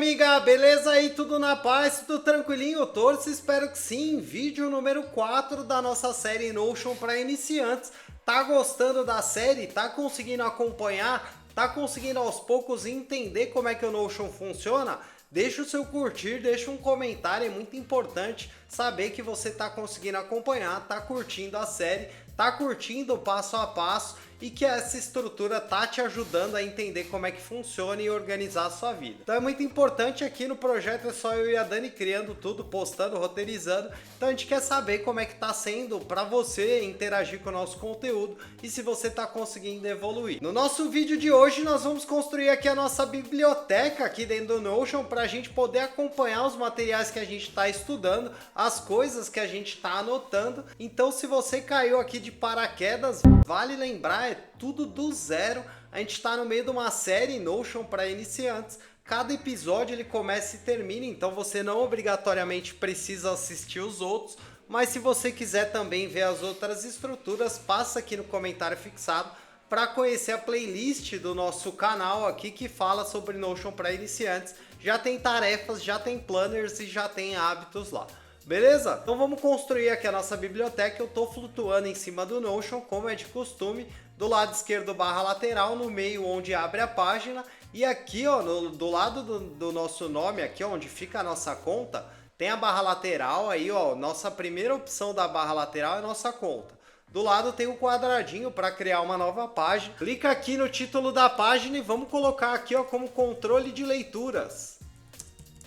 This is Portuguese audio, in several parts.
amiga, beleza aí? Tudo na paz? Tudo tranquilinho? Torço, espero que sim. Vídeo número 4 da nossa série Notion para iniciantes. Tá gostando da série? Tá conseguindo acompanhar? Tá conseguindo aos poucos entender como é que o Notion funciona? Deixa o seu curtir, deixa um comentário, é muito importante saber que você tá conseguindo acompanhar, tá curtindo a série, tá curtindo o passo a passo e que essa estrutura tá te ajudando a entender como é que funciona e organizar a sua vida. Então é muito importante aqui no projeto, é só eu e a Dani criando tudo, postando, roteirizando. Então a gente quer saber como é que tá sendo para você interagir com o nosso conteúdo e se você tá conseguindo evoluir. No nosso vídeo de hoje nós vamos construir aqui a nossa biblioteca aqui dentro do Notion para a gente poder acompanhar os materiais que a gente está estudando, as coisas que a gente está anotando. Então se você caiu aqui de paraquedas, vale lembrar, é tudo do zero. A gente está no meio de uma série Notion para iniciantes. Cada episódio ele começa e termina, então você não obrigatoriamente precisa assistir os outros. Mas se você quiser também ver as outras estruturas, passa aqui no comentário fixado para conhecer a playlist do nosso canal aqui que fala sobre Notion para iniciantes. Já tem tarefas, já tem planners e já tem hábitos lá. Beleza? Então vamos construir aqui a nossa biblioteca. Eu estou flutuando em cima do Notion, como é de costume. Do lado esquerdo barra lateral, no meio onde abre a página. E aqui ó, do lado do nosso nome, aqui onde fica a nossa conta, tem a barra lateral. Aí ó, nossa primeira opção da barra lateral é nossa conta. Do lado tem o quadradinho para criar uma nova página. Clica aqui no título da página e vamos colocar aqui ó, como controle de leituras.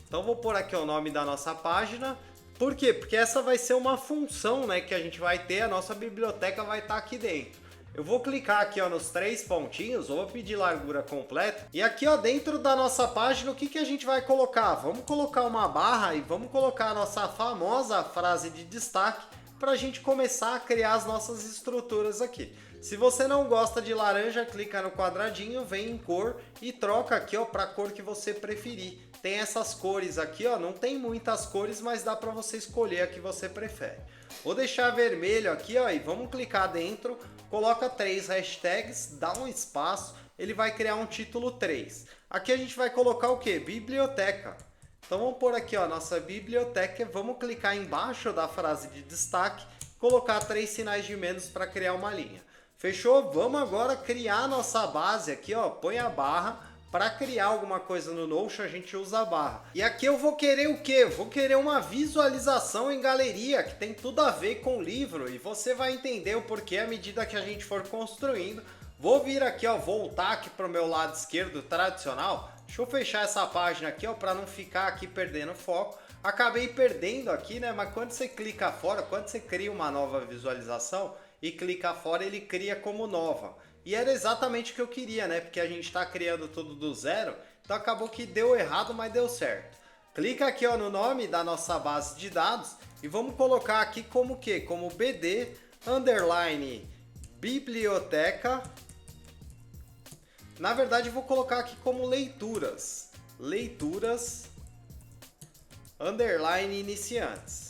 Então vou pôr aqui o nome da nossa página. Por quê? Porque essa vai ser uma função, né, que a gente vai ter, a nossa biblioteca vai estar aqui dentro. Eu vou clicar aqui ó, nos 3 pontinhos, vou pedir largura completa. E aqui ó, dentro da nossa página, o que a gente vai colocar? Vamos colocar uma barra e vamos colocar a nossa famosa frase de destaque para a gente começar a criar as nossas estruturas aqui. Se você não gosta de laranja, clica no quadradinho, vem em cor e troca aqui ó, para a cor que você preferir. Tem essas cores aqui, ó, não tem muitas cores, mas dá para você escolher a que você prefere. Vou deixar vermelho aqui, ó, e vamos clicar dentro, coloca 3 hashtags, dá um espaço, ele vai criar um título 3. Aqui a gente vai colocar o que? Biblioteca. Então vamos pôr aqui, ó, nossa biblioteca, vamos clicar embaixo da frase de destaque, colocar 3 sinais de menos para criar uma linha. Fechou? Vamos agora criar nossa base aqui, ó, põe a barra. Para criar alguma coisa no Notion, a gente usa a barra. E aqui eu vou querer o quê? Vou querer uma visualização em galeria, que tem tudo a ver com o livro. E você vai entender o porquê à medida que a gente for construindo. Vou vir aqui, ó, voltar aqui para o meu lado esquerdo tradicional. Deixa eu fechar essa página aqui, ó, para não ficar aqui perdendo foco. Acabei perdendo aqui, né? Mas quando você clica fora, quando você cria uma nova visualização e clica fora, ele cria como nova. E era exatamente o que eu queria, né? Porque a gente está criando tudo do zero, então acabou que deu errado, mas deu certo. Clica aqui ó, no nome da nossa base de dados e vamos colocar aqui como o quê? Como BD underline biblioteca. Na verdade, eu vou colocar aqui como leituras. Leituras underline iniciantes.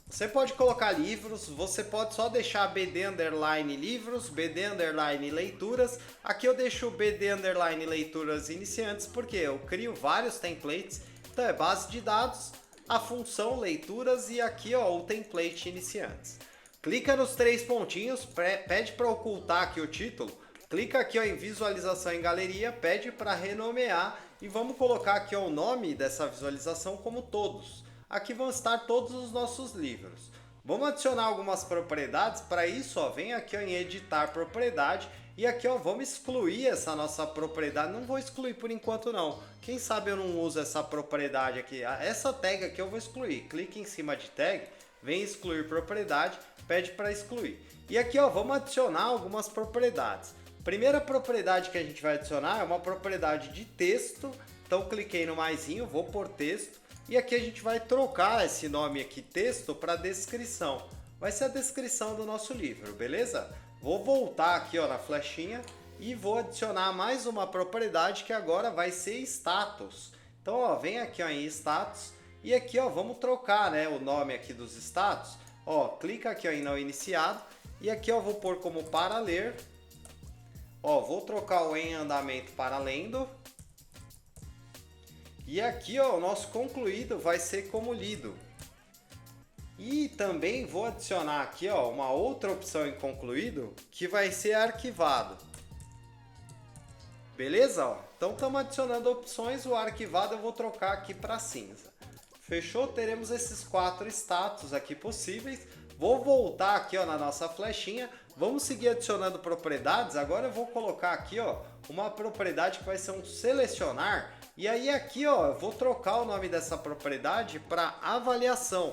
Você pode colocar livros, você pode só deixar BD underline livros, BD underline leituras. Aqui eu deixo o BD underline leituras iniciantes porque eu crio vários templates. Então é base de dados, a função leituras e aqui ó, o template iniciantes. Clica nos 3 pontinhos, pede para ocultar aqui o título. Clica aqui ó, em visualização em galeria, pede para renomear e vamos colocar aqui ó, o nome dessa visualização como todos. Aqui vão estar todos os nossos livros. Vamos adicionar algumas propriedades. Para isso, ó, vem aqui ó, em editar propriedade. E aqui ó, vamos excluir essa nossa propriedade. Não vou excluir por enquanto não. Quem sabe eu não uso essa propriedade aqui. Essa tag aqui eu vou excluir. Clique em cima de tag. Vem excluir propriedade. Pede para excluir. E aqui ó, vamos adicionar algumas propriedades. Primeira propriedade que a gente vai adicionar é uma propriedade de texto. Então cliquei no maisinho, vou por texto. E aqui a gente vai trocar esse nome aqui, texto, para descrição. Vai ser a descrição do nosso livro, beleza? Vou voltar aqui ó, na flechinha e vou adicionar mais uma propriedade que agora vai ser status. Então ó, vem aqui ó, em status e aqui ó, vamos trocar né, o nome aqui dos status. Ó, clica aqui ó, em não iniciado e aqui ó, vou pôr como para ler. Ó, vou trocar o em andamento para lendo. E aqui, ó, o nosso concluído vai ser como lido. E também vou adicionar aqui, ó, uma outra opção em concluído, que vai ser arquivado. Beleza? Ó, então estamos adicionando opções, o arquivado eu vou trocar aqui para cinza. Fechou? Teremos esses 4 status aqui possíveis. Vou voltar aqui, ó, na nossa flechinha. Vamos seguir adicionando propriedades. Agora eu vou colocar aqui, ó, uma propriedade que vai ser um selecionar. E aí aqui, ó, eu vou trocar o nome dessa propriedade para avaliação.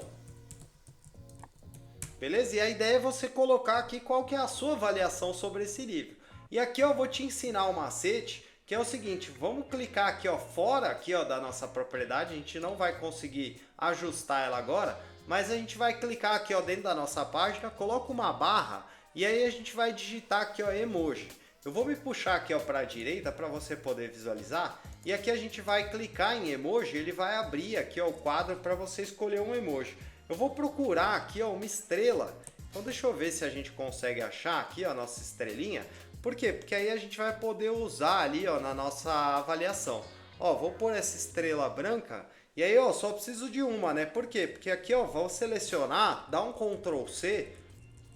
Beleza? E a ideia é você colocar aqui qual que é a sua avaliação sobre esse livro. E aqui eu vou te ensinar um macete, que é o seguinte, vamos clicar aqui, ó, fora aqui, ó, da nossa propriedade, a gente não vai conseguir ajustar ela agora, mas a gente vai clicar aqui, ó, dentro da nossa página, coloca uma barra e aí a gente vai digitar aqui, ó, emoji. Eu vou me puxar aqui, ó, para a direita para você poder visualizar e aqui a gente vai clicar em emoji, ele vai abrir aqui, ó, o quadro para você escolher um emoji. Eu vou procurar aqui, ó, uma estrela. Então deixa eu ver se a gente consegue achar aqui, ó, a nossa estrelinha. Por quê? Porque aí a gente vai poder usar ali, ó, na nossa avaliação. Ó, vou pôr essa estrela branca e aí, ó, só preciso de uma, né? Por quê? Porque aqui, ó, vou selecionar, dar um Ctrl C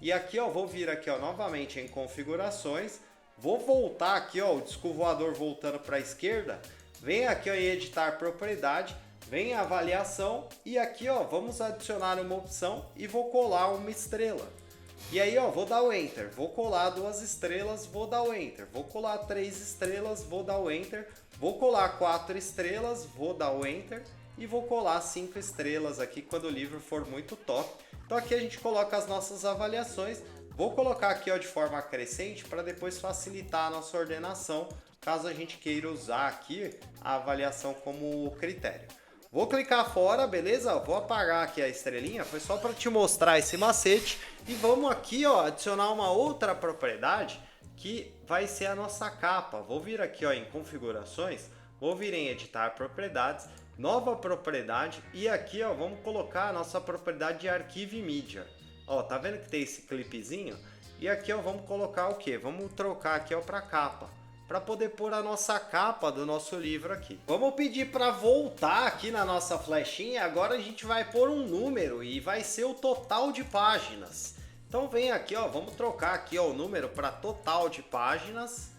e aqui, ó, vou vir aqui, ó, novamente em configurações. Vou voltar aqui, ó, o disco voador voltando para a esquerda. Vem aqui, ó, em editar propriedade. Vem a avaliação e aqui, ó, vamos adicionar uma opção e vou colar uma estrela. E aí, ó, vou dar o Enter, vou colar 2 estrelas, vou dar o Enter, vou colar 3 estrelas, vou dar o Enter, vou colar 4 estrelas, vou dar o Enter e vou colar 5 estrelas aqui quando o livro for muito top. Então aqui a gente coloca as nossas avaliações, vou colocar aqui, ó, de forma crescente para depois facilitar a nossa ordenação, caso a gente queira usar aqui a avaliação como critério. Vou clicar fora, beleza? Vou apagar aqui a estrelinha, foi só para te mostrar esse macete. E vamos aqui, ó, adicionar uma outra propriedade que vai ser a nossa capa. Vou vir aqui, ó, em configurações, vou vir em editar propriedades, nova propriedade e aqui, ó, vamos colocar a nossa propriedade de arquivo e mídia. Ó, tá vendo que tem esse clipezinho? E aqui, ó, vamos colocar o que? Vamos trocar aqui, ó, para capa, para poder pôr a nossa capa do nosso livro aqui. Vamos pedir para voltar aqui na nossa flechinha. Agora a gente vai pôr um número e vai ser o total de páginas. Então vem aqui, ó, vamos trocar aqui, ó, o número para total de páginas.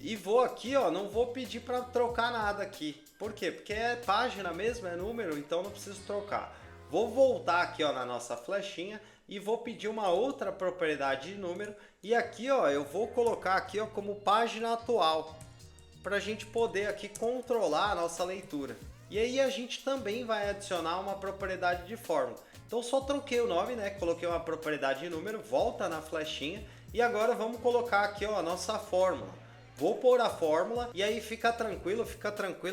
E vou aqui, ó, não vou pedir para trocar nada aqui. Por quê? Porque é página mesmo, é número, então não preciso trocar. Vou voltar aqui, ó, na nossa flechinha e vou pedir uma outra propriedade de número e aqui, ó, eu vou colocar aqui, ó, como página atual para a gente poder aqui controlar a nossa leitura. E aí a gente também vai adicionar uma propriedade de fórmula. Então só troquei o nome, né? Coloquei uma propriedade de número, volta na flechinha e agora vamos colocar aqui, ó, a nossa fórmula. Vou pôr a fórmula e aí fica tranquilo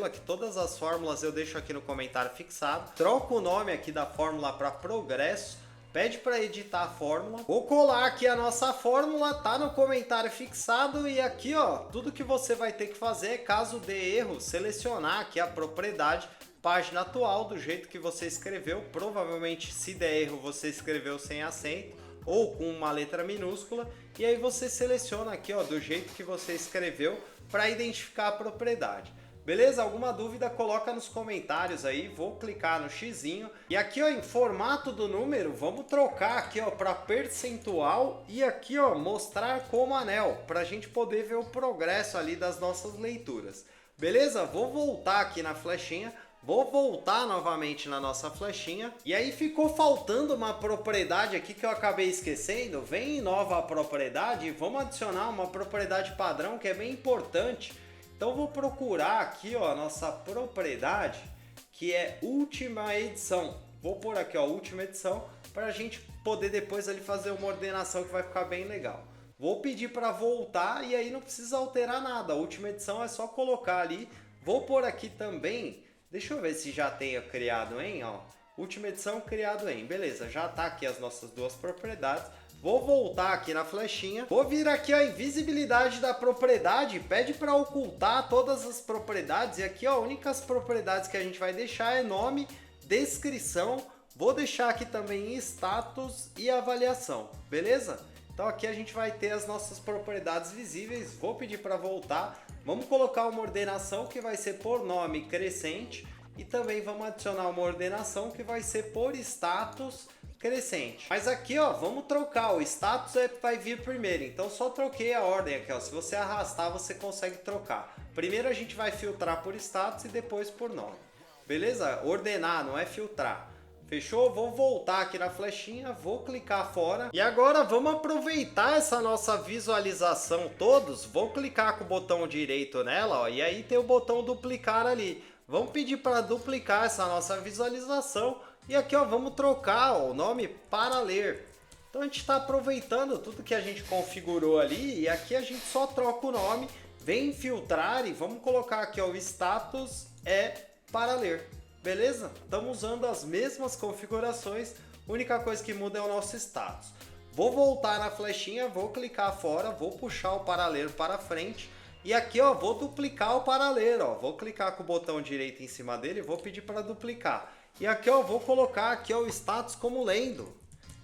que todas as fórmulas eu deixo aqui no comentário fixado. Troco o nome aqui da fórmula para progresso, pede para editar a fórmula. Vou colar aqui a nossa fórmula, tá no comentário fixado e aqui, ó, tudo que você vai ter que fazer, caso dê erro, selecionar aqui a propriedade página atual do jeito que você escreveu. Provavelmente se der erro você escreveu sem acento ou com uma letra minúscula e aí você seleciona aqui, ó, do jeito que você escreveu para identificar a propriedade. Beleza? Alguma dúvida coloca nos comentários aí, vou clicar no xizinho e aqui, ó, em formato do número, vamos trocar aqui, ó, para percentual e aqui, ó, mostrar como anel, para a gente poder ver o progresso ali das nossas leituras. Beleza? Vou voltar aqui na flechinha. Vou voltar novamente na nossa flechinha. E aí ficou faltando uma propriedade aqui que eu acabei esquecendo. Vem em nova propriedade e vamos adicionar uma propriedade padrão que é bem importante. Então vou procurar aqui, ó, a nossa propriedade que é última edição. Vou pôr aqui, ó, última edição para a gente poder depois ali fazer uma ordenação que vai ficar bem legal. Vou pedir para voltar e aí não precisa alterar nada. A última edição é só colocar ali. Vou pôr aqui também. Deixa eu ver se já tenho criado em, ó, última edição criado em, beleza, já tá aqui as nossas duas propriedades. Vou voltar aqui na flechinha, vou vir aqui a invisibilidade da propriedade, pede para ocultar todas as propriedades e aqui, ó, únicas propriedades que a gente vai deixar é nome, descrição, vou deixar aqui também status e avaliação, beleza? Então aqui a gente vai ter as nossas propriedades visíveis, vou pedir para voltar. Vamos colocar uma ordenação que vai ser por nome crescente e também vamos adicionar uma ordenação que vai ser por status crescente. Mas aqui, ó, vamos trocar, o status vai vir primeiro, então só troquei a ordem aqui, ó. Se você arrastar, você consegue trocar. Primeiro a gente vai filtrar por status e depois por nome. Beleza? Ordenar, não é filtrar. Fechou? Vou voltar aqui na flechinha, vou clicar fora. E agora vamos aproveitar essa nossa visualização todos. Vou clicar com o botão direito nela, ó, e aí tem o botão duplicar ali. Vamos pedir para duplicar essa nossa visualização. E aqui, ó, vamos trocar, ó, o nome para ler. Então a gente está aproveitando tudo que a gente configurou ali. E aqui a gente só troca o nome, vem filtrar e vamos colocar aqui, ó, o status é para ler. Beleza? Estamos usando as mesmas configurações, a única coisa que muda é o nosso status. Vou voltar na flechinha, vou clicar fora, vou puxar o para ler para frente e aqui, ó, vou duplicar o para ler, ó. Vou clicar com o botão direito em cima dele e vou pedir para duplicar. E aqui, ó, vou colocar aqui, ó, o status como lendo.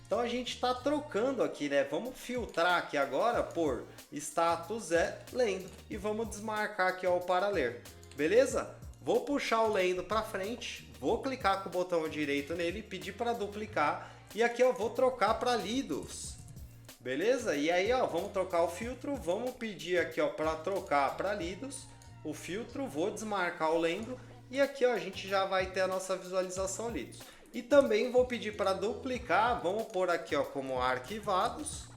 Então a gente está trocando aqui, né? Vamos filtrar aqui agora por status é lendo e vamos desmarcar aqui, ó, o para ler. Beleza? Vou puxar o lendo para frente, vou clicar com o botão direito nele, pedir para duplicar e aqui, ó, vou trocar para lidos. Beleza? E aí, ó, vamos trocar o filtro, vamos pedir aqui, ó, para trocar para lidos, o filtro, vou desmarcar o lendo e aqui, ó, a gente já vai ter a nossa visualização lidos. E também vou pedir para duplicar, vamos pôr aqui, ó, como arquivados.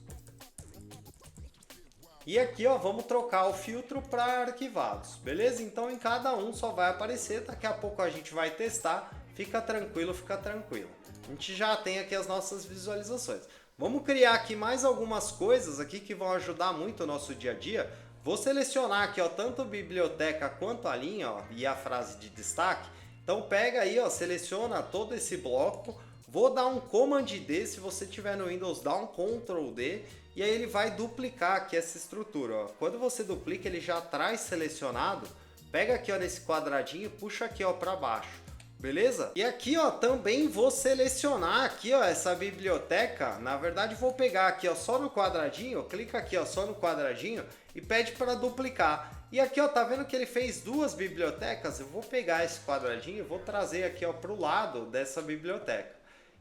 E aqui, ó, vamos trocar o filtro para arquivados, beleza? Então em cada um só vai aparecer, daqui a pouco a gente vai testar, fica tranquilo, fica tranquilo. A gente já tem aqui as nossas visualizações. Vamos criar aqui mais algumas coisas aqui que vão ajudar muito o nosso dia a dia. Vou selecionar aqui, ó, tanto biblioteca quanto a linha, ó, e a frase de destaque. Então pega aí, ó, seleciona todo esse bloco. Vou dar um Command D, se você tiver no Windows, dá um Ctrl D. E aí ele vai duplicar aqui essa estrutura, ó. Quando você duplica, ele já traz selecionado. Pega aqui, ó, nesse quadradinho e puxa aqui, ó, para baixo. Beleza? E aqui, ó, também vou selecionar aqui, ó, essa biblioteca. Na verdade, vou pegar aqui, ó, só no quadradinho. Clica aqui, ó, só no quadradinho e pede para duplicar. E aqui, ó, tá vendo que ele fez duas bibliotecas? Eu vou pegar esse quadradinho e vou trazer aqui, ó, pro lado dessa biblioteca.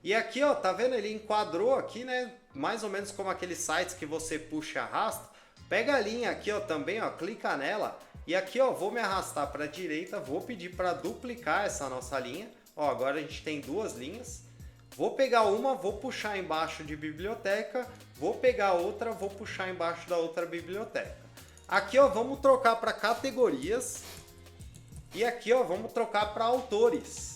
E aqui, ó, tá vendo? Ele enquadrou aqui, né? Mais ou menos como aqueles sites que você puxa e arrasta. Pega a linha aqui, ó, também, ó, clica nela. E aqui, ó, vou me arrastar para a direita, vou pedir para duplicar essa nossa linha. Ó, agora a gente tem duas linhas. Vou pegar uma, vou puxar embaixo de biblioteca. Vou pegar outra, vou puxar embaixo da outra biblioteca. Aqui, ó, vamos trocar para categorias. E aqui, ó, vamos trocar para autores.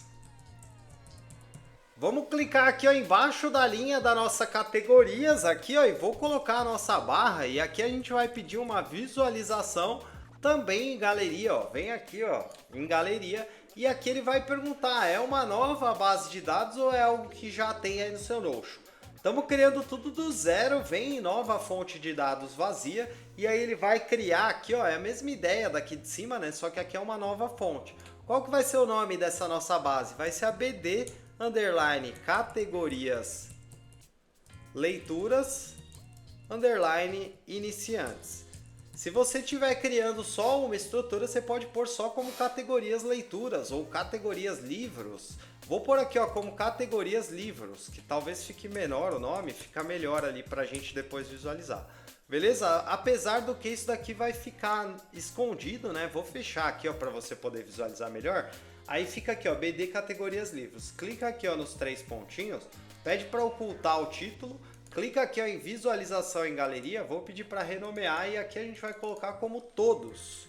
Vamos clicar aqui, ó, embaixo da linha da nossa categorias aqui, ó, e vou colocar a nossa barra e aqui a gente vai pedir uma visualização também em galeria, ó. Vem aqui, ó, em galeria e aqui ele vai perguntar, é uma nova base de dados ou é algo que já tem aí no seu Notion? Estamos criando tudo do zero, vem em nova fonte de dados vazia e aí ele vai criar aqui, ó, é a mesma ideia daqui de cima, né? Só que aqui é uma nova fonte. Qual que vai ser o nome dessa nossa base? Vai ser a BD underline categorias leituras underline iniciantes. Se você estiver criando só uma estrutura, você pode pôr só como categorias leituras ou categorias livros. Vou pôr aqui, ó, como categorias livros, que talvez fique menor o nome, fica melhor ali para a gente depois visualizar. Beleza? Apesar do que isso daqui vai ficar escondido, né? Vou fechar aqui, ó, para você poder visualizar melhor. Aí fica aqui, ó, BD categorias livros. Clica aqui, ó, nos três pontinhos, pede para ocultar o título, clica aqui, ó, em visualização em galeria, vou pedir para renomear e aqui a gente vai colocar como todos.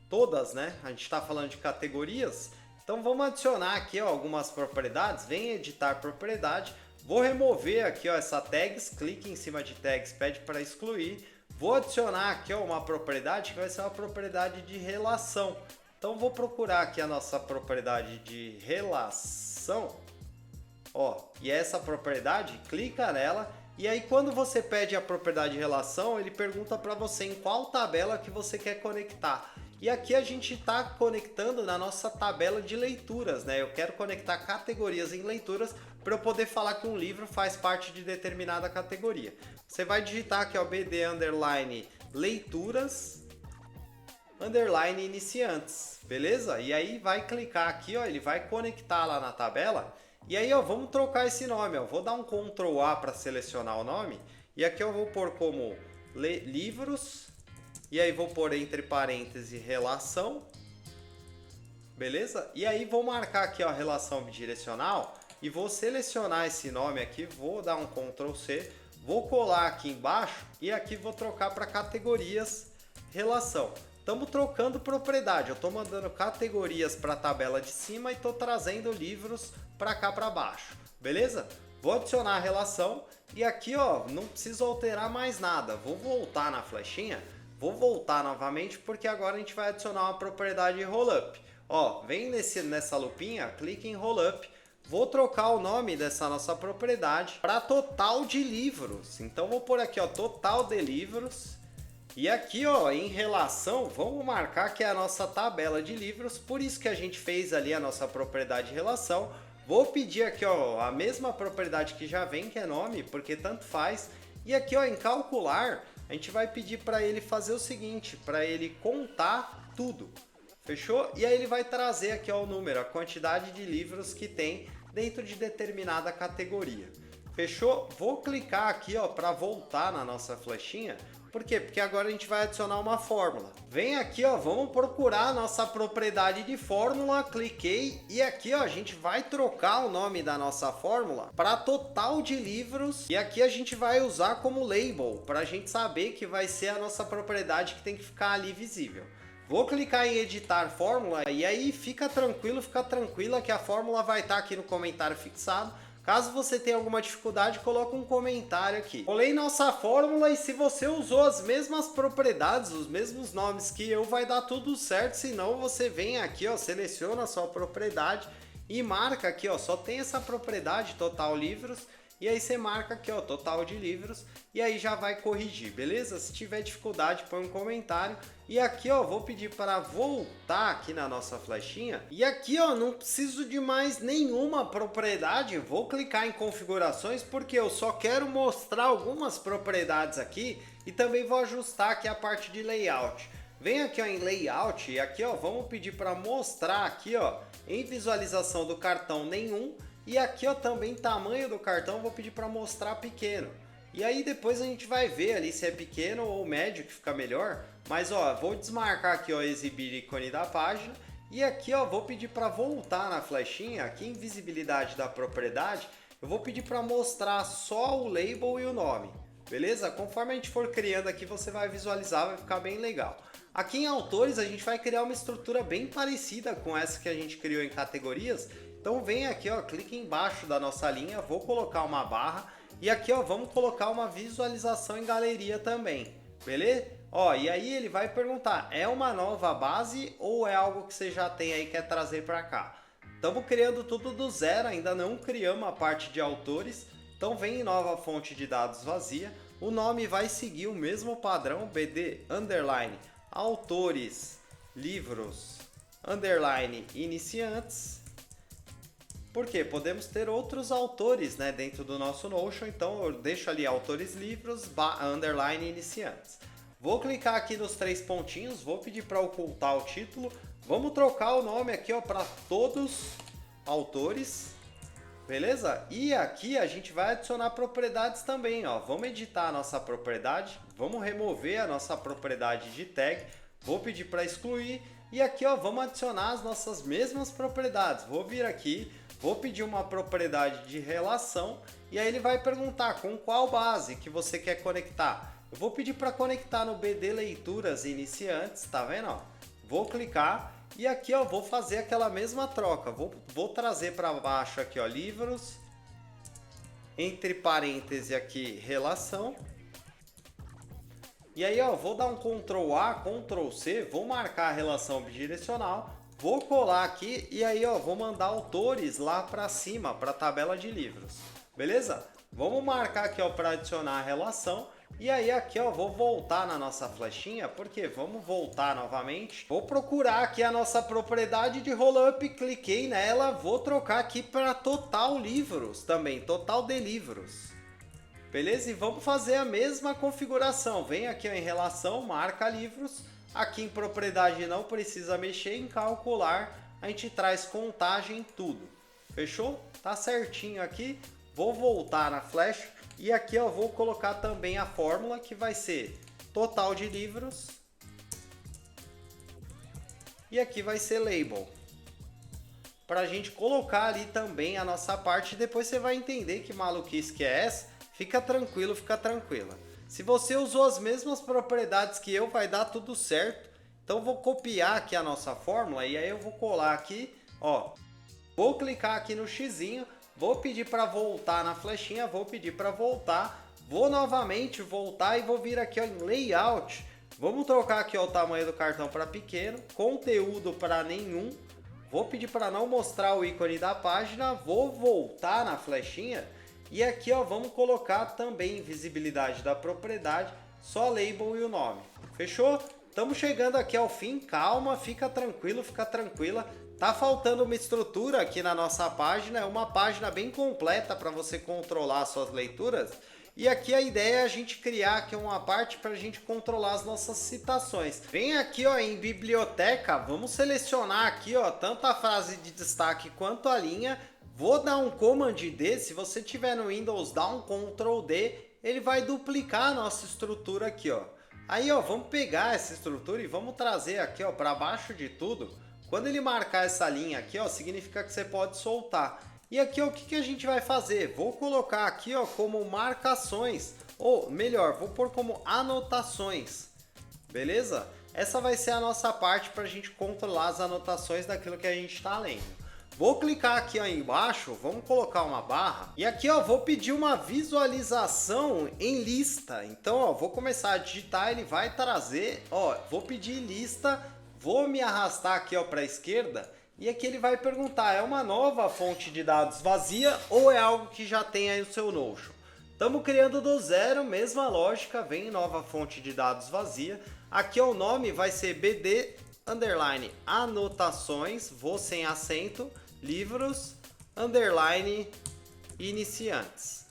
Todas, né? A gente está falando de categorias, então vamos adicionar aqui, ó, algumas propriedades, vem editar propriedade, vou remover aqui, ó, essa tags, clique em cima de tags, pede para excluir, vou adicionar aqui, ó, uma propriedade que vai ser uma propriedade de relação. Então vou procurar aqui a nossa propriedade de relação, ó, e essa propriedade, clica nela e aí quando você pede a propriedade de relação, ele pergunta para você em qual tabela que você quer conectar. E aqui a gente está conectando na nossa tabela de leituras, né? Eu quero conectar categorias em leituras para eu poder falar que um livro faz parte de determinada categoria. Você vai digitar aqui, ó, BD underline leituras underline iniciantes, beleza? E aí vai clicar aqui, ó, ele vai conectar lá na tabela. E aí, ó, vamos trocar esse nome, ó. Vou dar um Ctrl A para selecionar o nome. E aqui eu vou pôr como livros. E aí vou pôr entre parênteses relação. Beleza? E aí vou marcar aqui, ó, relação bidirecional. E vou selecionar esse nome aqui, vou dar um Ctrl C. Vou colar aqui embaixo e aqui vou trocar para categorias relação. Estamos trocando propriedade, eu estou mandando categorias para a tabela de cima e estou trazendo livros para cá para baixo, beleza? Vou adicionar a relação e aqui, ó, não preciso alterar mais nada. Vou voltar na flechinha, vou voltar novamente porque agora a gente vai adicionar uma propriedade rollup. Ó, vem nessa lupinha, clique em rollup. Vou trocar o nome dessa nossa propriedade para total de livros. Então vou pôr aqui, ó, total de livros. E aqui, ó, em relação, vamos marcar que é a nossa tabela de livros. Por isso que a gente fez ali a nossa propriedade de relação. Vou pedir aqui, ó, a mesma propriedade que já vem, que é nome, porque tanto faz. E aqui, ó, em calcular, a gente vai pedir para ele fazer o seguinte, para ele contar tudo. Fechou? E aí ele vai trazer aqui, ó, o número, a quantidade de livros que tem dentro de determinada categoria. Fechou? Vou clicar aqui, ó, para voltar na nossa flechinha. Por quê? Porque agora a gente vai adicionar uma fórmula. Vem aqui, ó, vamos procurar a nossa propriedade de fórmula. Cliquei e aqui, ó, a gente vai trocar o nome da nossa fórmula para total de livros. E aqui a gente vai usar como label para a gente saber que vai ser a nossa propriedade que tem que ficar ali visível. Vou clicar em editar fórmula e aí fica tranquila que a fórmula vai estar aqui no comentário fixado. Caso você tenha alguma dificuldade, coloca um comentário aqui. Colei nossa fórmula e se você usou as mesmas propriedades, os mesmos nomes que eu, vai dar tudo certo. Senão você vem aqui, ó, seleciona a sua propriedade e marca aqui, ó, só tem essa propriedade, total livros. E aí você marca aqui, ó, total de livros, e aí já vai corrigir, beleza? Se tiver dificuldade, põe um comentário. E aqui, ó, vou pedir para voltar aqui na nossa flechinha. E aqui, ó, não preciso de mais nenhuma propriedade. Vou clicar em configurações, porque eu só quero mostrar algumas propriedades aqui. E também vou ajustar aqui a parte de layout. Vem aqui, ó, em layout, e aqui, ó, vamos pedir para mostrar aqui, ó, em visualização do cartão nenhum. E aqui, ó, também tamanho do cartão, vou pedir para mostrar pequeno. E aí depois a gente vai ver ali se é pequeno ou médio que fica melhor. Mas, ó, vou desmarcar aqui, ó, exibir ícone da página. E aqui, ó, vou pedir para voltar na flechinha, aqui em visibilidade da propriedade, eu vou pedir para mostrar só o label e o nome. Beleza? Conforme a gente for criando aqui, você vai visualizar, vai ficar bem legal. Aqui em autores a gente vai criar uma estrutura bem parecida com essa que a gente criou em categorias. Então vem aqui, ó, clique embaixo da nossa linha, vou colocar uma barra e aqui, ó, vamos colocar uma visualização em galeria também, beleza? Ó, e aí ele vai perguntar, é uma nova base ou é algo que você já tem aí e quer trazer para cá? Estamos criando tudo do zero, ainda não criamos a parte de autores, então vem em nova fonte de dados vazia, o nome vai seguir o mesmo padrão, BD, underline, autores, livros, underline, iniciantes. Porque podemos ter outros autores, né, dentro do nosso Notion, então eu deixo ali autores livros, underline iniciantes. Vou clicar aqui nos três pontinhos, vou pedir para ocultar o título, vamos trocar o nome aqui, ó, para todos autores, beleza? E aqui a gente vai adicionar propriedades também, ó. Vamos editar a nossa propriedade, vamos remover a nossa propriedade de tag, vou pedir para excluir e aqui, ó, vamos adicionar as nossas mesmas propriedades. Vou vir aqui, vou pedir uma propriedade de relação e aí ele vai perguntar com qual base que você quer conectar. Eu vou pedir para conectar no BD Leituras Iniciantes, tá vendo? Ó? Vou clicar e aqui, ó, vou fazer aquela mesma troca. Vou trazer para baixo aqui, ó, livros, entre parênteses aqui, relação. E aí, ó, vou dar um Ctrl A, Ctrl C, vou marcar a relação bidirecional. Vou colar aqui e aí, ó, vou mandar autores lá para cima, para a tabela de livros. Beleza? Vamos marcar aqui, ó, para adicionar a relação. E aí aqui, ó, vou voltar na nossa flechinha, porque vamos voltar novamente. Vou procurar aqui a nossa propriedade de rollup, cliquei nela, vou trocar aqui para total livros também, total de livros. Beleza? E vamos fazer a mesma configuração. Vem aqui, ó, em relação, marca livros. Aqui em propriedade não precisa mexer, em calcular a gente traz contagem tudo. Fechou? Tá certinho aqui. Vou voltar na flecha e aqui eu vou colocar também a fórmula que vai ser total de livros. E aqui vai ser label. Para a gente colocar ali também a nossa parte, depois você vai entender que maluquice que é essa. Fica tranquilo, fica tranquila. Se você usou as mesmas propriedades que eu, vai dar tudo certo. Então vou copiar aqui a nossa fórmula e aí eu vou colar aqui, ó. Vou clicar aqui no xizinho, vou pedir para voltar na flechinha, vou pedir para voltar. Vou novamente voltar e vou vir aqui ó, em layout. Vamos trocar aqui ó, o tamanho do cartão para pequeno, conteúdo para nenhum. Vou pedir para não mostrar o ícone da página, vou voltar na flechinha. E aqui ó, vamos colocar também visibilidade da propriedade, só label e o nome. Fechou? Estamos chegando aqui ao fim, calma, fica tranquilo, fica tranquila. Tá faltando uma estrutura aqui na nossa página, é uma página bem completa para você controlar suas leituras. E aqui a ideia é a gente criar aqui uma parte para a gente controlar as nossas citações. Vem aqui ó, em biblioteca, vamos selecionar aqui ó, tanto a frase de destaque quanto a linha. Vou dar um Command D, se você tiver no Windows, dá um Ctrl D, ele vai duplicar a nossa estrutura aqui, ó. Aí, ó, vamos pegar essa estrutura e vamos trazer aqui, ó, para baixo de tudo. Quando ele marcar essa linha aqui, ó, significa que você pode soltar. E aqui, ó, o que a gente vai fazer? Vou colocar aqui, ó, como marcações, ou melhor, vou pôr como anotações, beleza? Essa vai ser a nossa parte para a gente controlar as anotações daquilo que a gente está lendo. Vou clicar aqui ó, embaixo, vamos colocar uma barra e aqui ó, vou pedir uma visualização em lista. Então ó, vou começar a digitar, ele vai trazer, ó, vou pedir lista, vou me arrastar aqui ó para a esquerda e aqui ele vai perguntar, é uma nova fonte de dados vazia ou é algo que já tem aí no seu Notion? Estamos criando do zero, mesma lógica, vem nova fonte de dados vazia. Aqui ó, o nome vai ser BD underline anotações, vou sem acento, livros, underline iniciantes.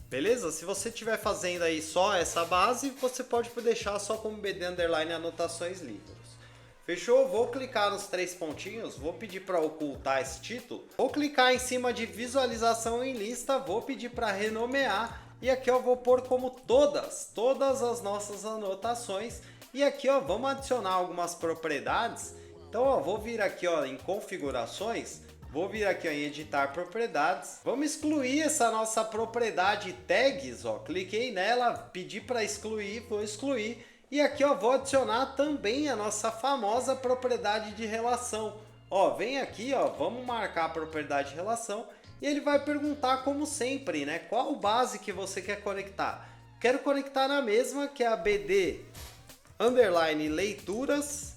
Beleza? Se você estiver fazendo aí só essa base, você pode deixar só como BD underline anotações livros. Fechou? Vou clicar nos três pontinhos, vou pedir para ocultar esse título. Vou clicar em cima de visualização em lista, vou pedir para renomear e aqui eu vou pôr como todas as nossas anotações. E aqui ó, vamos adicionar algumas propriedades. Então ó, vou vir aqui ó, em configurações, vou vir aqui ó, em editar propriedades. Vamos excluir essa nossa propriedade tags, ó. Cliquei nela, pedi para excluir, vou excluir. E aqui ó, vou adicionar também a nossa famosa propriedade de relação. Ó, vem aqui ó, vamos marcar a propriedade de relação e ele vai perguntar como sempre, né? Qual base que você quer conectar? Quero conectar na mesma que é a BD underline leituras,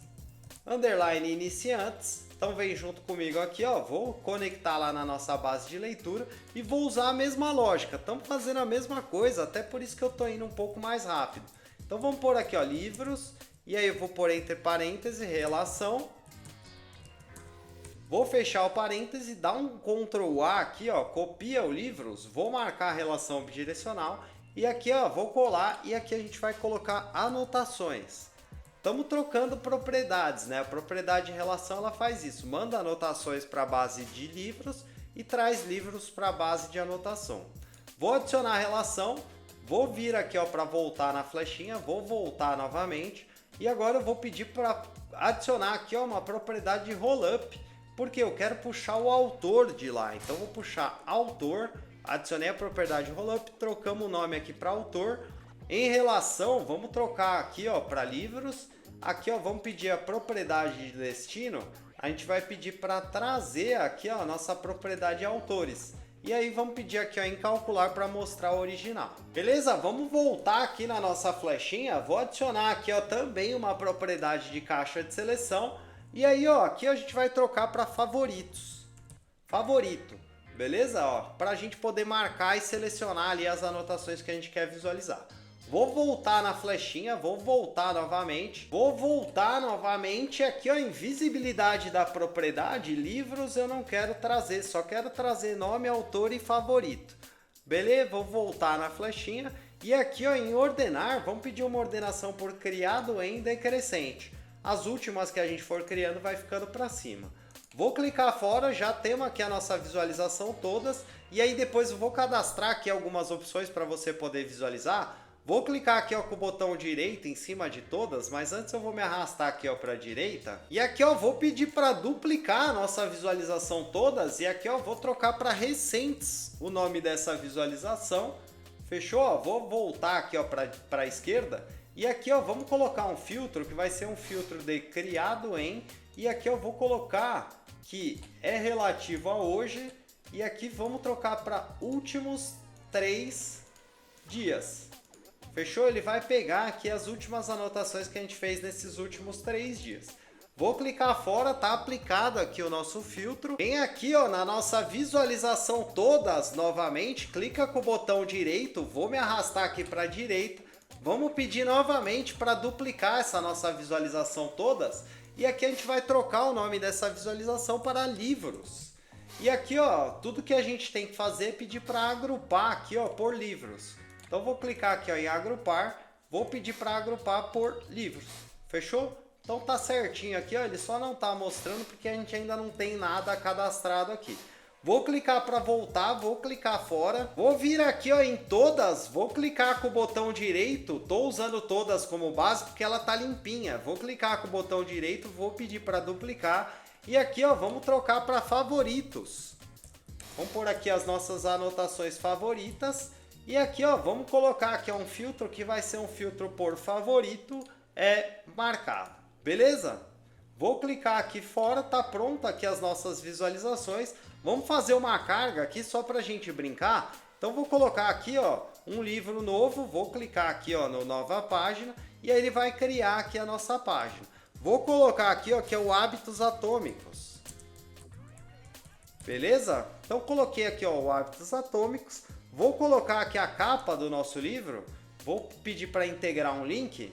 underline iniciantes. Então vem junto comigo aqui, ó, vou conectar lá na nossa base de leitura e vou usar a mesma lógica. Estamos fazendo a mesma coisa, até por isso que eu estou indo um pouco mais rápido. Então vamos pôr aqui, ó, livros, e aí eu vou pôr entre parênteses, relação. Vou fechar o parêntese, dar um Ctrl A aqui, ó, copia o livros, vou marcar a relação bidirecional. E aqui ó, vou colar e aqui a gente vai colocar anotações. Estamos trocando propriedades, né? A propriedade de relação ela faz isso, manda anotações para a base de livros e traz livros para a base de anotação. Vou adicionar a relação, vou vir aqui ó para voltar na flechinha, vou voltar novamente e agora eu vou pedir para adicionar aqui ó, uma propriedade de rollup, porque eu quero puxar o autor de lá. Então vou puxar autor. Adicionei a propriedade rollup, trocamos o nome aqui para autor. Em relação, vamos trocar aqui ó para livros. Aqui ó, vamos pedir a propriedade de destino. A gente vai pedir para trazer aqui ó, a nossa propriedade de autores. E aí vamos pedir aqui ó, em calcular para mostrar o original. Beleza? Vamos voltar aqui na nossa flechinha. Vou adicionar aqui ó, também uma propriedade de caixa de seleção. E aí ó, aqui a gente vai trocar para favoritos. Favorito. Beleza? Ó, para a gente poder marcar e selecionar ali as anotações que a gente quer visualizar. Vou voltar na flechinha, vou voltar novamente aqui ó, em visibilidade da propriedade, livros eu não quero trazer, só quero trazer nome, autor e favorito. Beleza? Vou voltar na flechinha E aqui ó, em ordenar, vamos pedir uma ordenação por criado em decrescente. As últimas que a gente for criando vai ficando para cima. Vou clicar fora, já temos aqui a nossa visualização todas. E aí depois eu vou cadastrar aqui algumas opções para você poder visualizar. Vou clicar aqui ó, com o botão direito em cima de todas, mas antes eu vou me arrastar aqui ó, para a direita. E aqui ó, vou pedir para duplicar a nossa visualização todas. E aqui ó, vou trocar para recentes o nome dessa visualização. Fechou? Ó, vou voltar aqui ó, para a esquerda. E aqui ó, vamos colocar um filtro que vai ser um filtro de criado em. E aqui eu vou colocar que é relativo a hoje. E aqui vamos trocar para últimos 3 dias. Fechou? Ele vai pegar aqui as últimas anotações que a gente fez nesses últimos 3 dias. Vou clicar fora, tá aplicado aqui o nosso filtro. Vem aqui ó, na nossa visualização todas novamente, clica com o botão direito, vou me arrastar aqui para a direita. Vamos pedir novamente para duplicar essa nossa visualização todas. E aqui a gente vai trocar o nome dessa visualização para livros. E aqui ó, tudo que a gente tem que fazer é pedir para agrupar aqui ó, por livros. Então vou clicar aqui ó, em agrupar, vou pedir para agrupar por livros. Fechou? Então tá certinho aqui, ó, ele só não tá mostrando porque a gente ainda não tem nada cadastrado aqui. Vou clicar para voltar, vou clicar fora, vou vir aqui ó, em todas, vou clicar com o botão direito, tô usando todas como base porque ela tá limpinha. Vou clicar com o botão direito, vou pedir para duplicar e aqui ó, vamos trocar para favoritos. Vamos pôr aqui as nossas anotações favoritas e aqui ó, vamos colocar aqui ó, um filtro que vai ser um filtro por favorito marcado. Beleza? Vou clicar aqui fora, tá pronto aqui as nossas visualizações. Vamos fazer uma carga aqui só para a gente brincar. Então vou colocar aqui ó, um livro novo, vou clicar aqui ó, no nova página e aí ele vai criar aqui a nossa página. Vou colocar aqui ó, que é o Hábitos Atômicos. Beleza? Então coloquei aqui ó, o Hábitos Atômicos. Vou colocar aqui a capa do nosso livro. Vou pedir para integrar um link.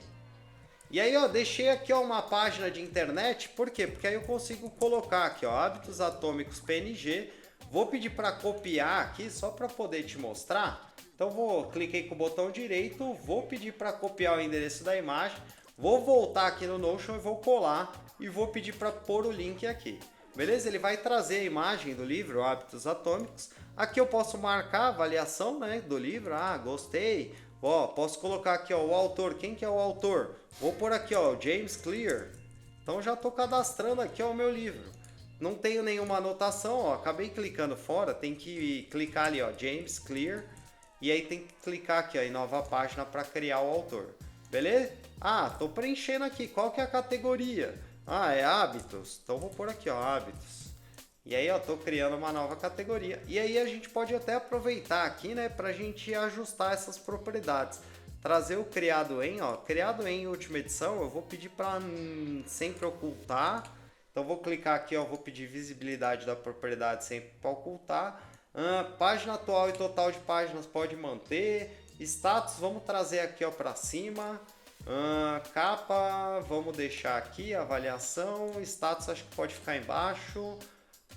E aí, ó, deixei aqui ó, uma página de internet, por quê? Porque aí eu consigo colocar aqui, ó, Hábitos Atômicos PNG. Vou pedir para copiar aqui, só para poder te mostrar. Então, cliquei com o botão direito, vou pedir para copiar o endereço da imagem. Vou voltar aqui no Notion e vou colar e vou pedir para pôr o link aqui. Beleza? Ele vai trazer a imagem do livro, Hábitos Atômicos. Aqui eu posso marcar a avaliação, né, do livro. Ah, gostei. Ó, posso colocar aqui ó, o autor, quem que é o autor? Vou pôr aqui ó, James Clear. Então já estou cadastrando aqui ó, o meu livro. Não tenho nenhuma anotação, ó, acabei clicando fora, tem que clicar ali ó, James Clear. E aí tem que clicar aqui ó, em nova página para criar o autor. Beleza? Ah, estou preenchendo aqui, qual que é a categoria? Ah, é hábitos. Então vou pôr aqui ó, hábitos. E aí, ó, tô criando uma nova categoria. E aí a gente pode até aproveitar aqui, né, pra gente ajustar essas propriedades. Trazer o criado em, ó, criado em última edição, eu vou pedir para sempre ocultar. Então vou clicar aqui, ó, vou pedir visibilidade da propriedade sempre para ocultar. Página atual e total de páginas pode manter. Status, vamos trazer aqui, ó, para cima. Capa, vamos deixar aqui, avaliação. Status acho que pode ficar embaixo.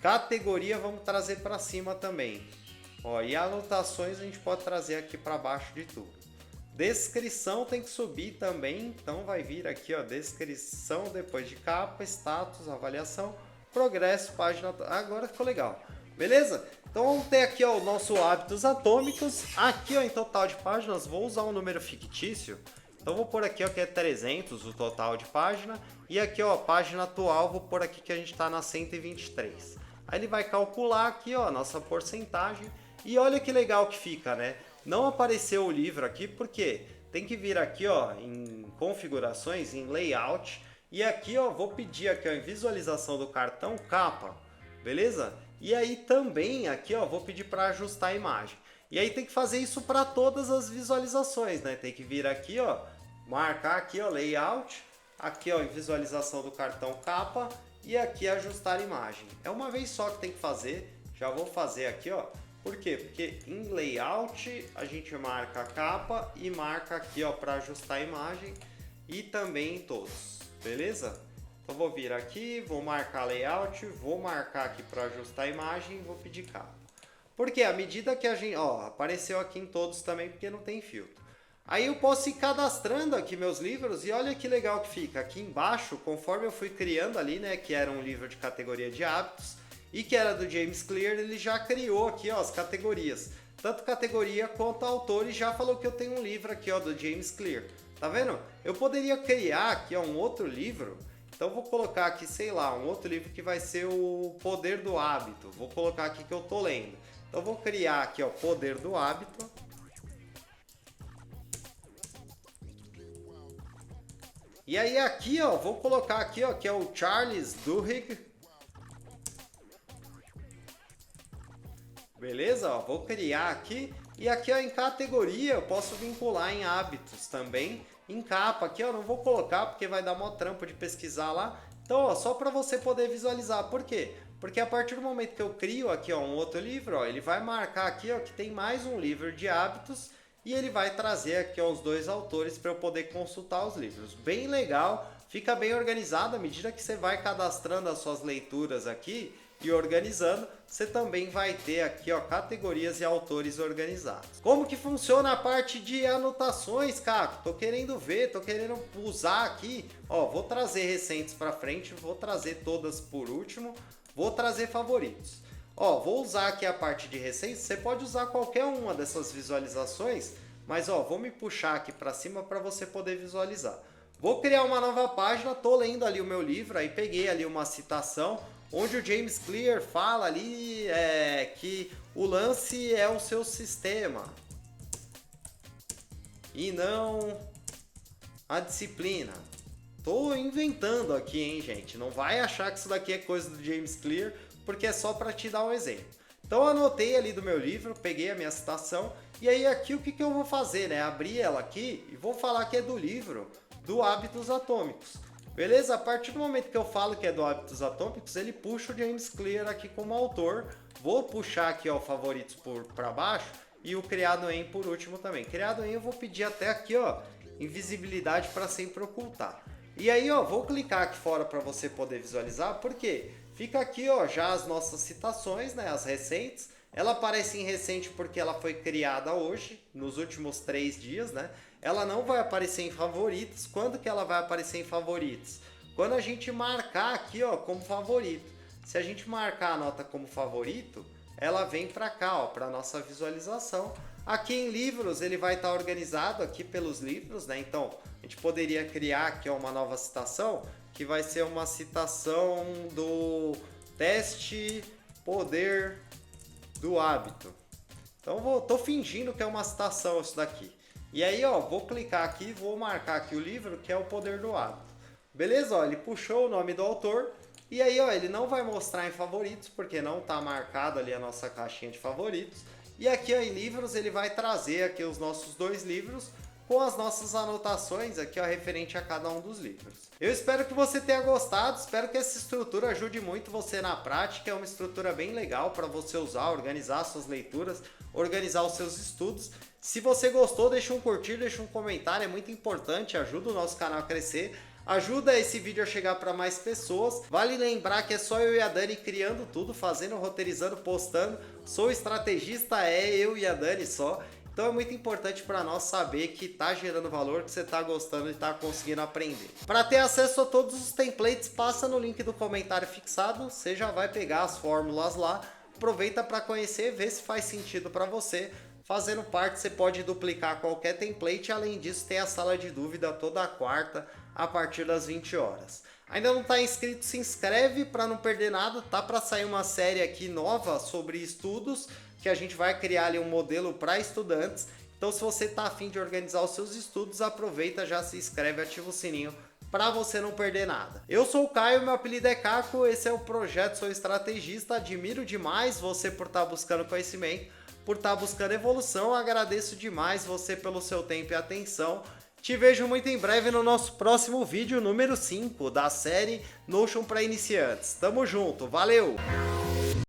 Categoria vamos trazer para cima também. Ó, e anotações a gente pode trazer aqui para baixo de tudo. Descrição tem que subir também, então vai vir aqui ó, descrição depois de capa, status, avaliação, progresso, página. Agora ficou legal, beleza? Então vamos ter aqui ó, o nosso Hábitos Atômicos. Aqui ó, em total de páginas vou usar um número fictício. Então vou pôr aqui ó, que é 300 o total de página. E aqui ó, página atual, vou pôr aqui que a gente está na 123. Aí ele vai calcular aqui ó, a nossa porcentagem. E olha que legal que fica, né? Não apareceu o livro aqui porque tem que vir aqui ó, em configurações, em layout. E aqui ó, vou pedir aqui ó, em visualização do cartão capa, beleza? E aí também aqui ó, vou pedir para ajustar a imagem. E aí tem que fazer isso para todas as visualizações, né? Tem que vir aqui ó, marcar aqui ó, layout, aqui ó, em visualização do cartão capa e aqui ajustar a imagem. É uma vez só que tem que fazer. Já vou fazer aqui ó. Por quê? Porque em layout a gente marca a capa e marca aqui ó, para ajustar a imagem e também em todos, beleza? Então vou vir aqui, vou marcar layout, vou marcar aqui para ajustar a imagem e vou pedir capa. Porque à medida que a gente, ó, apareceu aqui em todos também porque não tem filtro. Aí eu posso ir cadastrando aqui meus livros e olha que legal que fica. Aqui embaixo, conforme eu fui criando ali, né, que era um livro de categoria de hábitos e que era do James Clear, ele já criou aqui, ó, as categorias. Tanto categoria quanto autor e já falou que eu tenho um livro aqui, ó, do James Clear. Tá vendo? Eu poderia criar aqui, ó, um outro livro. Então vou colocar aqui, sei lá, um outro livro que vai ser o Poder do Hábito. Vou colocar aqui que eu tô lendo. Então vou criar aqui, ó, Poder do Hábito. E aí aqui, ó, vou colocar aqui, ó, que é o Charles Duhigg. Beleza? Ó, vou criar aqui. E aqui, ó, em categoria, eu posso vincular em hábitos também. Em capa aqui, ó, não vou colocar porque vai dar mó trampo de pesquisar lá. Então, ó, só para você poder visualizar. Por quê? Porque a partir do momento que eu crio aqui, ó, um outro livro, ó, ele vai marcar aqui, ó, que tem mais um livro de hábitos e ele vai trazer aqui, ó, os dois autores para eu poder consultar os livros. Bem legal, fica bem organizado à medida que você vai cadastrando as suas leituras aqui e organizando, você também vai ter aqui, ó, categorias e autores organizados. Como que funciona a parte de anotações, Caco? Tô querendo ver, tô querendo usar aqui, ó, vou trazer recentes para frente, vou trazer todas por último, vou trazer favoritos. Ó, vou usar aqui a parte de recentes, você pode usar qualquer uma dessas visualizações, mas ó, vou me puxar aqui para cima para você poder visualizar. Vou criar uma nova página, tô lendo ali o meu livro, aí peguei ali uma citação, onde o James Clear fala ali que o lance é o seu sistema e não a disciplina. Tô inventando aqui, hein, gente? Não vai achar que isso daqui é coisa do James Clear, porque é só para te dar um exemplo. Então eu anotei ali do meu livro, peguei a minha citação e aí aqui o que eu vou fazer, né? Abrir ela aqui e vou falar que é do livro do Hábitos Atômicos. Beleza? A partir do momento que eu falo que é do Hábitos Atômicos, ele puxa o James Clear aqui como autor. Vou puxar aqui, ó, favoritos para baixo e o criado em por último também. Criado em eu vou pedir até aqui, ó, invisibilidade para sempre ocultar. E aí, ó, vou clicar aqui fora para você poder visualizar, porque fica aqui, ó, já as nossas citações, né, as recentes. Ela aparece em recente porque ela foi criada hoje, nos últimos 3 dias, né? Ela não vai aparecer em favoritos. Quando que ela vai aparecer em favoritos? Quando a gente marcar aqui, ó, como favorito. Se a gente marcar a nota como favorito, ela vem para cá, ó, para nossa visualização. Aqui em livros, ele vai estar organizado aqui pelos livros, né? Então, a gente poderia criar aqui, ó, uma nova citação, que vai ser uma citação do teste Poder do Hábito. Então, tô fingindo que é uma citação isso daqui. E aí, ó, vou clicar aqui e vou marcar aqui o livro, que é o Poder do Hábito. Beleza? Ó, ele puxou o nome do autor. E aí, ó, ele não vai mostrar em favoritos, porque não está marcado ali a nossa caixinha de favoritos. E aqui, ó, em livros, ele vai trazer aqui os nossos 2 livros com as nossas anotações aqui, ó, referente a cada um dos livros. Eu espero que você tenha gostado, espero que essa estrutura ajude muito você na prática. É uma estrutura bem legal para você usar, organizar suas leituras, organizar os seus estudos. Se você gostou, deixa um curtir, deixa um comentário, é muito importante, ajuda o nosso canal a crescer, ajuda esse vídeo a chegar para mais pessoas. Vale lembrar que é só eu e a Dani criando tudo, fazendo, roteirizando, postando. Sou estrategista, é eu e a Dani só. Então é muito importante para nós saber que tá gerando valor, que você tá gostando e tá conseguindo aprender. Para ter acesso a todos os templates, passa no link do comentário fixado, você já vai pegar as fórmulas lá. Aproveita para conhecer, ver se faz sentido para você. Fazendo parte, você pode duplicar qualquer template. Além disso, tem a sala de dúvida toda quarta, a partir das 20 horas. Ainda não está inscrito? Se inscreve para não perder nada. Tá para sair uma série aqui nova sobre estudos, que a gente vai criar ali um modelo para estudantes. Então, se você está a fim de organizar os seus estudos, aproveita, já se inscreve, ativa o sininho para você não perder nada. Eu sou o Caio, meu apelido é Caco, esse é o Projeto Sou Estrategista. Admiro demais você por estar buscando conhecimento, por estar buscando evolução. Agradeço demais você pelo seu tempo e atenção. Te vejo muito em breve no nosso próximo vídeo, número 5 da série Notion para iniciantes. Tamo junto, valeu!